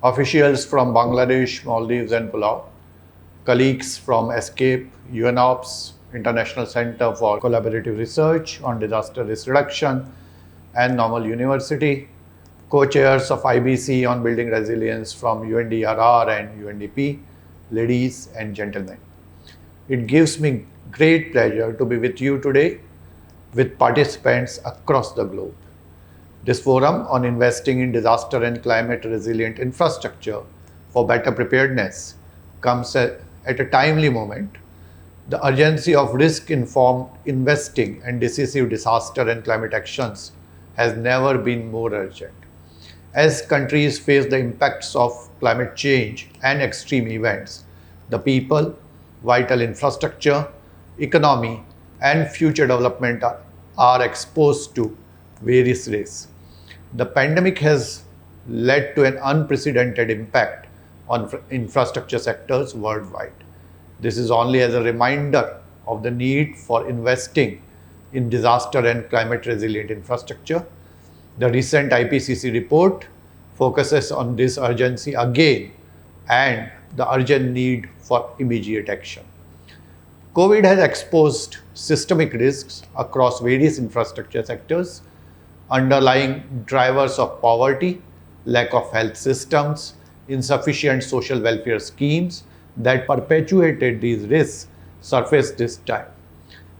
officials from Bangladesh, Maldives, and Palau, colleagues from ESCAPE, UNOPS, International Center for Collaborative Research on Disaster Risk Reduction, and Normal University, co-chairs of IBC on Building Resilience from UNDRR and UNDP, ladies and gentlemen. It gives me great pleasure to be with you today with participants across the globe. This forum on investing in disaster and climate resilient infrastructure for better preparedness comes at a timely moment. The urgency of risk-informed investing and decisive disaster and climate actions has never been more urgent. As countries face the impacts of climate change and extreme events, the people, vital infrastructure, economy, and future development are exposed to various risks. The pandemic has led to an unprecedented impact on infrastructure sectors worldwide. This is only as a reminder of the need for investing in disaster and climate resilient infrastructure. The recent IPCC report focuses on this urgency again and the urgent need for immediate action. COVID has exposed systemic risks across various infrastructure sectors, underlying drivers of poverty, lack of health systems, insufficient social welfare schemes that perpetuated these risks surfaced this time.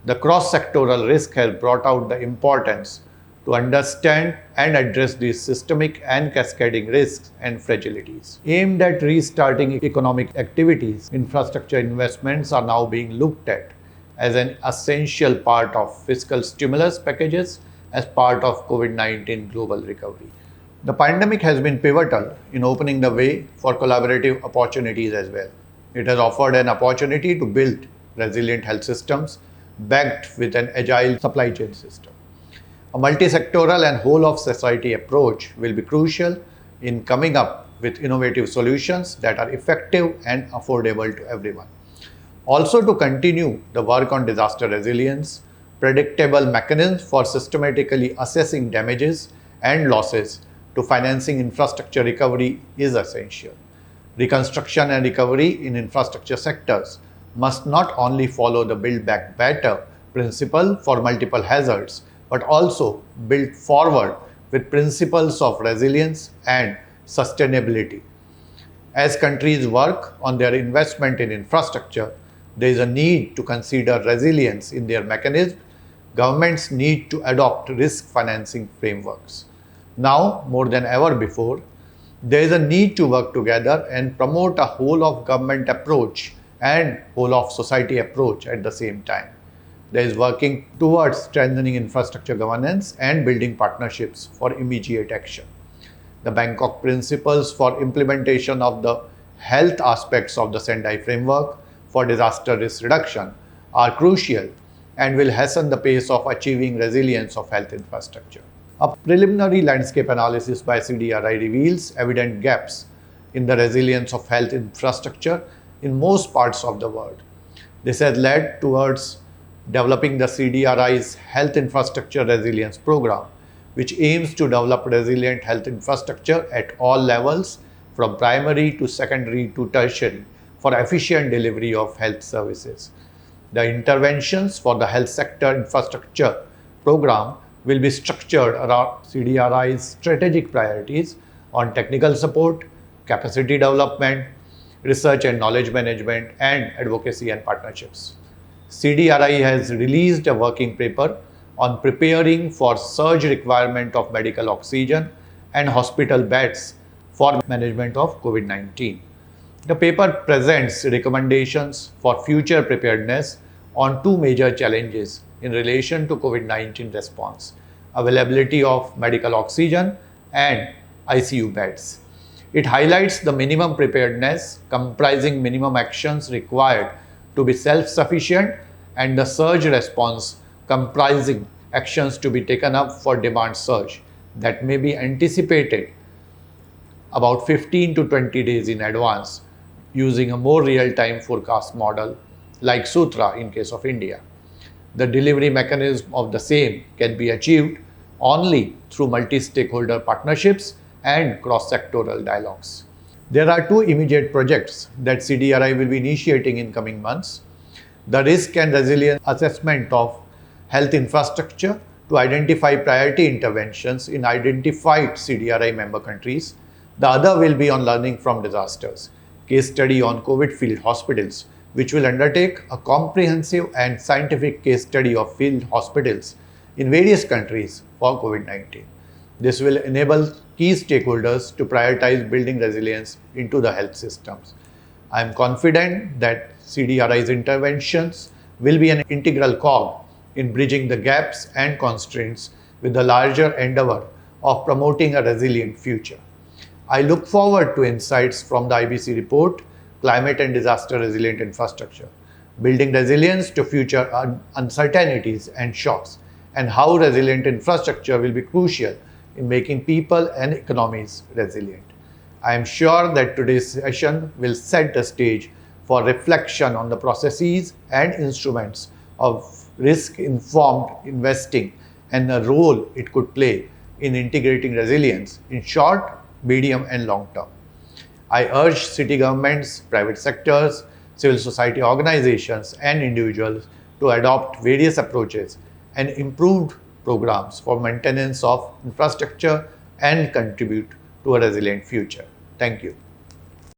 The cross-sectoral risk has brought out the importance to understand and address these systemic and cascading risks and fragilities. Aimed at restarting economic activities, infrastructure investments are now being looked at as an essential part of fiscal stimulus packages as part of COVID-19 global recovery. The pandemic has been pivotal in opening the way for collaborative opportunities as well. It has offered an opportunity to build resilient health systems backed with an agile supply chain system. A multi-sectoral and whole-of-society approach will be crucial in coming up with innovative solutions that are effective and affordable to everyone. Also, to continue the work on disaster resilience, predictable mechanisms for systematically assessing damages and losses to financing infrastructure recovery is essential. Reconstruction and recovery in infrastructure sectors must not only follow the Build Back Better principle for multiple hazards, but also build forward with principles of resilience and sustainability. As countries work on their investment in infrastructure, there is a need to consider resilience in their mechanism. Governments need to adopt risk financing frameworks. Now, more than ever before, there is a need to work together and promote a whole of government approach and whole of society approach at the same time. There is working towards strengthening infrastructure governance and building partnerships for immediate action. The Bangkok principles for implementation of the health aspects of the Sendai framework for disaster risk reduction are crucial and will hasten the pace of achieving resilience of health infrastructure. A preliminary landscape analysis by CDRI reveals evident gaps in the resilience of health infrastructure in most parts of the world. This has led towards developing the CDRI's Health Infrastructure Resilience Program, which aims to develop resilient health infrastructure at all levels, from primary to secondary to tertiary, for efficient delivery of health services. The interventions for the health sector infrastructure program will be structured around CDRI's strategic priorities on technical support, capacity development, research and knowledge management, and advocacy and partnerships. CDRI has released a working paper on preparing for surge requirement of medical oxygen and hospital beds for management of COVID-19. The paper presents recommendations for future preparedness on two major challenges in relation to COVID-19 response: availability of medical oxygen and ICU beds. It highlights the minimum preparedness comprising minimum actions required to be self-sufficient and the surge response comprising actions to be taken up for demand surge that may be anticipated about 15 to 20 days in advance using a more real-time forecast model like Sutra in case of India. The delivery mechanism of the same can be achieved only through multi-stakeholder partnerships and cross-sectoral dialogues. There are two immediate projects that CDRI will be initiating in coming months. The risk and resilience assessment of health infrastructure to identify priority interventions in identified CDRI member countries. The other will be on learning from disasters, case study on COVID field hospitals, which will undertake a comprehensive and scientific case study of field hospitals in various countries for COVID-19. This will enable key stakeholders to prioritize building resilience into the health systems. I am confident that CDRI's interventions will be an integral cog in bridging the gaps and constraints with the larger endeavor of promoting a resilient future. I look forward to insights from the IBC report, Climate and Disaster Resilient Infrastructure, building resilience to future uncertainties and shocks, and how resilient infrastructure will be crucial in making people and economies resilient. I am sure that today's session will set the stage for reflection on the processes and instruments of risk-informed investing and the role it could play in integrating resilience in short, medium and long term. I urge city governments, private sectors, civil society organizations and individuals to adopt various approaches and improved programs for maintenance of infrastructure and contribute to a resilient future. Thank you.